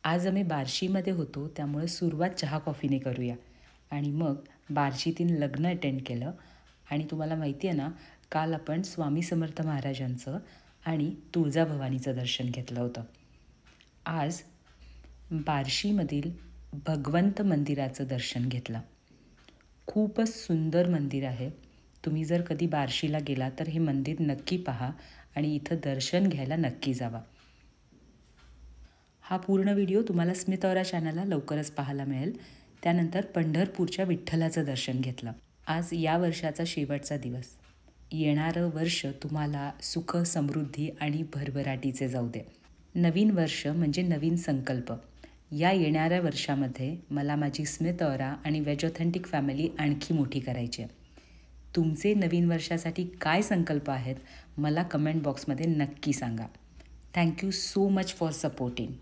आज आम्ही बार्शीमध्ये होतो, त्यामुळे सुरुवात चहा कॉफीने करूया. आणि मग बार्शीतील लग्न अटेंड केलं. आणि तुम्हाला माहिती आहे ना, काल आपण स्वामी समर्थ महाराजांचं आणि तुळजाभवानीचं दर्शन घेतलं होतं. आज बार्शीमधील भगवंत मंदिराचं दर्शन घेतलं. खूपच सुंदर मंदिर आहे. तुम्ही जर कधी बार्शीला गेला तर हे मंदिर नक्की पहा आणि इथं दर्शन घ्यायला नक्की जावा. हा पूर्ण व्हिडिओ तुम्हाला स्मित औरा चॅनलला लवकरच पाहायला मिळेल. त्यानंतर पंढरपूरच्या विठ्ठलाचं दर्शन घेतलं. आज या वर्षाचा शेवटचा दिवस. येणारं वर्ष तुम्हाला सुख, समृद्धी आणि भरभराटीचे जाऊ दे. नवीन वर्ष म्हणजे नवीन संकल्प. या येणाऱ्या वर्षामध्ये मला माझी स्मित औरा आणि वेज ऑथेंटिक फॅमिली आणखी मोठी करायची आहे. तुमचे नवीन वर्षासाठी काय संकल्प आहेत मला कमेंट बॉक्समध्ये नक्की सांगा. Thank you so much for supporting.